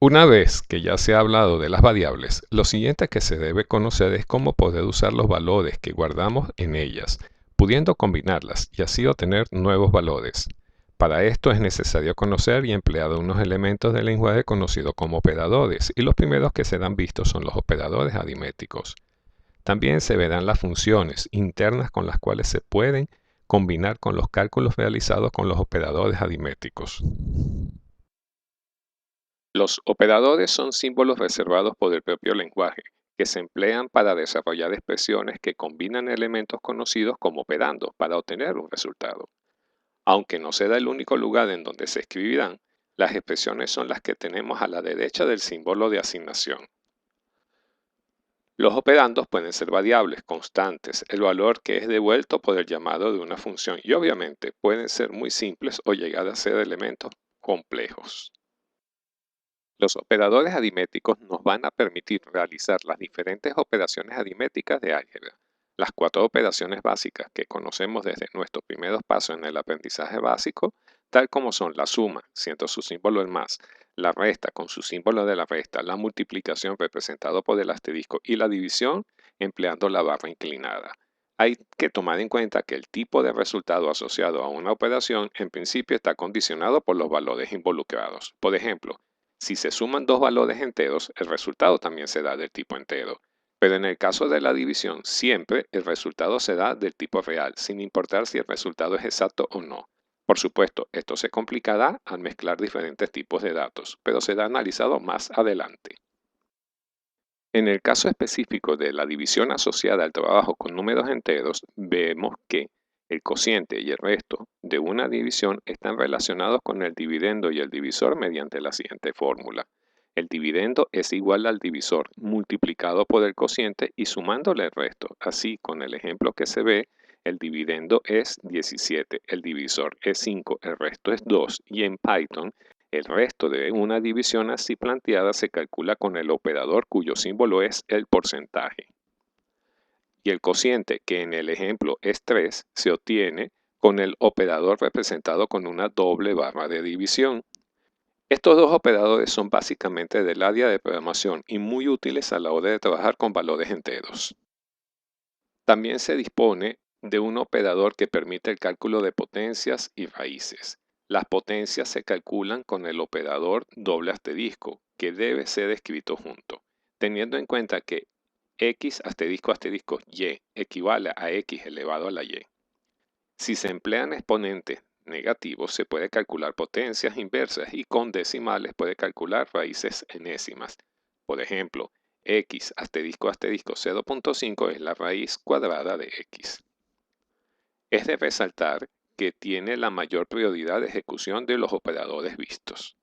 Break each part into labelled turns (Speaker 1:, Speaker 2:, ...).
Speaker 1: Una vez que ya se ha hablado de las variables, lo siguiente que se debe conocer es cómo poder usar los valores que guardamos en ellas, pudiendo combinarlas y así obtener nuevos valores. Para esto es necesario conocer y emplear unos elementos del lenguaje conocidos como operadores, y los primeros que serán vistos son los operadores aritméticos. También se verán las funciones internas con las cuales se pueden combinar con los cálculos realizados con los operadores aritméticos. Los operadores son símbolos reservados por el propio lenguaje, que se emplean para desarrollar expresiones que combinan elementos conocidos como operandos para obtener un resultado. Aunque no será el único lugar en donde se escribirán, las expresiones son las que tenemos a la derecha del símbolo de asignación. Los operandos pueden ser variables, constantes, el valor que es devuelto por el llamado de una función, y obviamente pueden ser muy simples o llegar a ser elementos complejos. Los operadores aritméticos nos van a permitir realizar las diferentes operaciones aritméticas de álgebra. Las cuatro operaciones básicas que conocemos desde nuestros primeros pasos en el aprendizaje básico, tal como son la suma, siendo su símbolo el más, la resta con su símbolo de la resta, la multiplicación representado por el asterisco y la división empleando la barra inclinada. Hay que tomar en cuenta que el tipo de resultado asociado a una operación en principio está condicionado por los valores involucrados. Por ejemplo, si se suman dos valores enteros, el resultado también será del tipo entero. Pero en el caso de la división, siempre el resultado será del tipo real, sin importar si el resultado es exacto o no. Por supuesto, esto se complicará al mezclar diferentes tipos de datos, pero será analizado más adelante. En el caso específico de la división asociada al trabajo con números enteros, vemos que el cociente y el resto de una división están relacionados con el dividendo y el divisor mediante la siguiente fórmula. El dividendo es igual al divisor multiplicado por el cociente y sumándole el resto. Así, con el ejemplo que se ve, el dividendo es 17, el divisor es 5, el resto es 2, y en Python el resto de una división así planteada se calcula con el operador cuyo símbolo es el porcentaje. Y el cociente, que en el ejemplo es 3, se obtiene con el operador representado con una doble barra de división. Estos dos operadores son básicamente del área de programación y muy útiles a la hora de trabajar con valores enteros. También se dispone de un operador que permite el cálculo de potencias y raíces. Las potencias se calculan con el operador doble asterisco, que debe ser escrito junto, teniendo en cuenta que x asterisco asterisco y equivale a x elevado a la y. Si se emplean exponentes negativos, se puede calcular potencias inversas y con decimales puede calcular raíces enésimas. Por ejemplo, x asterisco asterisco 0.5 es la raíz cuadrada de x. Es de resaltar que tiene la mayor prioridad de ejecución de los operadores vistos.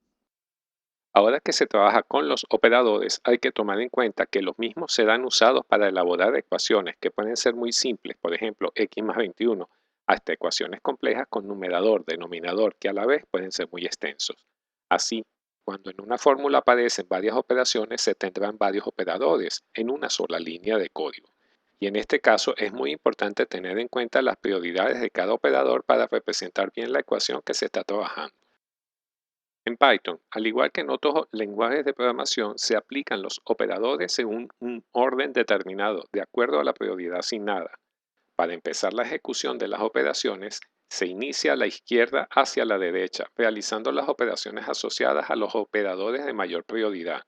Speaker 1: Ahora que se trabaja con los operadores, hay que tomar en cuenta que los mismos serán usados para elaborar ecuaciones que pueden ser muy simples, por ejemplo, x más 21, hasta ecuaciones complejas con numerador, denominador, que a la vez pueden ser muy extensos. Así, cuando en una fórmula aparecen varias operaciones, se tendrán varios operadores en una sola línea de código. Y en este caso es muy importante tener en cuenta las prioridades de cada operador para representar bien la ecuación que se está trabajando. En Python, al igual que en otros lenguajes de programación, se aplican los operadores según un orden determinado, de acuerdo a la prioridad asignada. Para empezar la ejecución de las operaciones, se inicia a la izquierda hacia la derecha, realizando las operaciones asociadas a los operadores de mayor prioridad.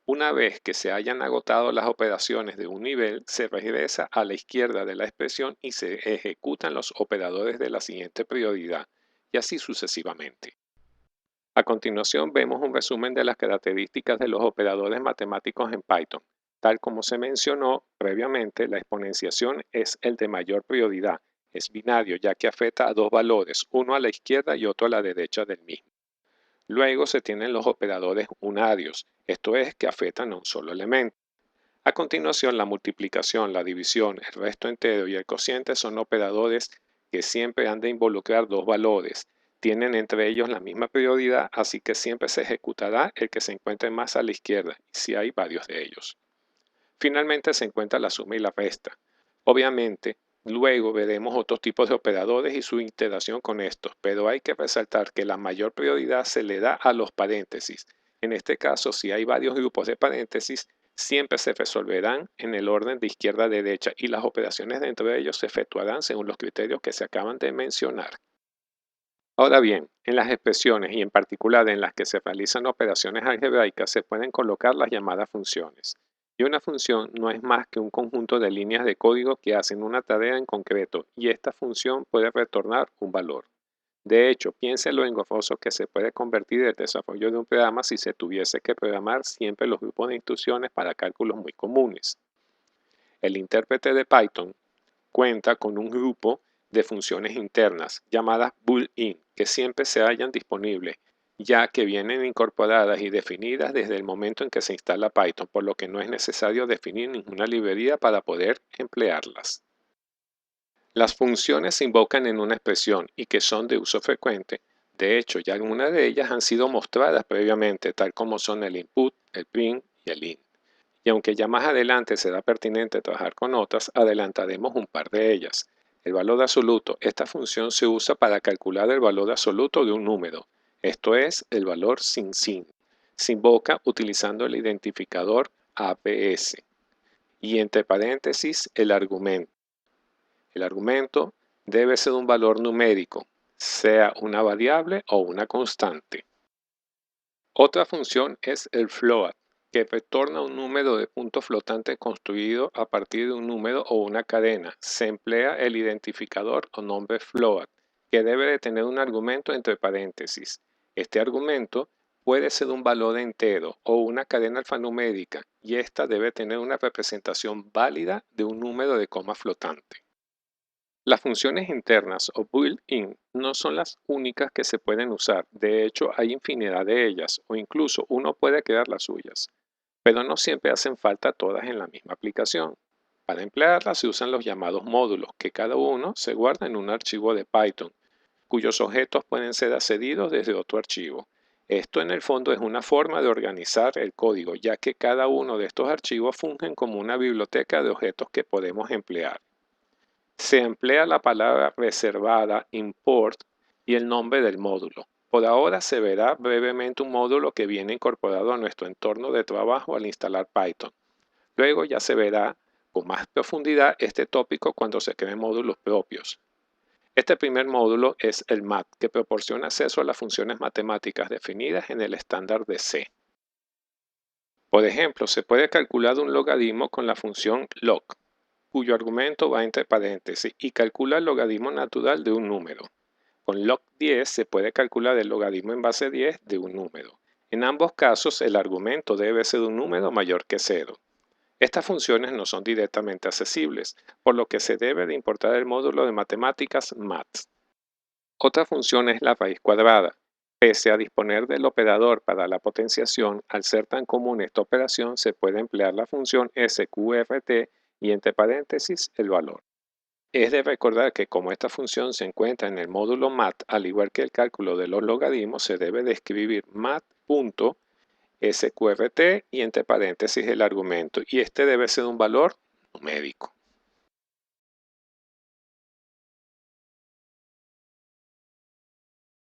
Speaker 1: Una vez que se hayan agotado las operaciones de un nivel, se regresa a la izquierda de la expresión y se ejecutan los operadores de la siguiente prioridad, y así sucesivamente. A continuación vemos un resumen de las características de los operadores matemáticos en Python. Tal como se mencionó previamente, la exponenciación es el de mayor prioridad. Es binario ya que afecta a dos valores, uno a la izquierda y otro a la derecha del mismo. Luego se tienen los operadores unarios, esto es que afectan a un solo elemento. A continuación, la multiplicación, la división, el resto entero y el cociente son operadores que siempre han de involucrar dos valores. Tienen entre ellos la misma prioridad, así que siempre se ejecutará el que se encuentre más a la izquierda, si hay varios de ellos. Finalmente se encuentra la suma y la resta. Obviamente, luego veremos otros tipos de operadores y su interacción con estos, pero hay que resaltar que la mayor prioridad se le da a los paréntesis. En este caso, si hay varios grupos de paréntesis, siempre se resolverán en el orden de izquierda a derecha y las operaciones dentro de ellos se efectuarán según los criterios que se acaban de mencionar. Ahora bien, en las expresiones y en particular en las que se realizan operaciones algebraicas se pueden colocar las llamadas funciones. Y una función no es más que un conjunto de líneas de código que hacen una tarea en concreto y esta función puede retornar un valor. De hecho, piense lo engorroso que se puede convertir el desarrollo de un programa si se tuviese que programar siempre los grupos de instrucciones para cálculos muy comunes. El intérprete de Python cuenta con un grupo de funciones internas llamadas built-in que siempre se hallan disponibles, ya que vienen incorporadas y definidas desde el momento en que se instala Python, por lo que no es necesario definir ninguna librería para poder emplearlas. Las funciones se invocan en una expresión y que son de uso frecuente. De hecho, ya algunas de ellas han sido mostradas previamente, tal como son el input, el print y el int. Y aunque ya más adelante será pertinente trabajar con otras, adelantaremos un par de ellas. El valor absoluto. Esta función se usa para calcular el valor absoluto de un número, esto es, el valor sin sin. Se invoca utilizando el identificador APS. Y entre paréntesis, el argumento. El argumento debe ser un valor numérico, sea una variable o una constante. Otra función es el float, que retorna un número de puntos flotantes construido a partir de un número o una cadena. Se emplea el identificador o nombre float, que debe de tener un argumento entre paréntesis. Este argumento puede ser un valor entero o una cadena alfanumérica, y esta debe tener una representación válida de un número de coma flotante. Las funciones internas o built-in no son las únicas que se pueden usar, de hecho hay infinidad de ellas o incluso uno puede crear las suyas, pero no siempre hacen falta todas en la misma aplicación. Para emplearlas se usan los llamados módulos, que cada uno se guarda en un archivo de Python, cuyos objetos pueden ser accedidos desde otro archivo. Esto en el fondo es una forma de organizar el código, ya que cada uno de estos archivos fungen como una biblioteca de objetos que podemos emplear. Se emplea la palabra reservada import y el nombre del módulo. Por ahora se verá brevemente un módulo que viene incorporado a nuestro entorno de trabajo al instalar Python. Luego ya se verá con más profundidad este tópico cuando se creen módulos propios. Este primer módulo es el mat, que proporciona acceso a las funciones matemáticas definidas en el estándar de C. Por ejemplo, se puede calcular un logaritmo con la función log, cuyo argumento va entre paréntesis y calcula el logaritmo natural de un número. Con log 10 se puede calcular el logaritmo en base 10 de un número. En ambos casos el argumento debe ser un número mayor que 0. Estas funciones no son directamente accesibles, por lo que se debe de importar el módulo de matemáticas math. Otra función es la raíz cuadrada. Pese a disponer del operador para la potenciación, al ser tan común esta operación se puede emplear la función sqrt y entre paréntesis el valor. Es de recordar que como esta función se encuentra en el módulo mat, al igual que el cálculo de los logaritmos, se debe de escribir mat.sqrt y entre paréntesis el argumento, y este debe ser un valor numérico.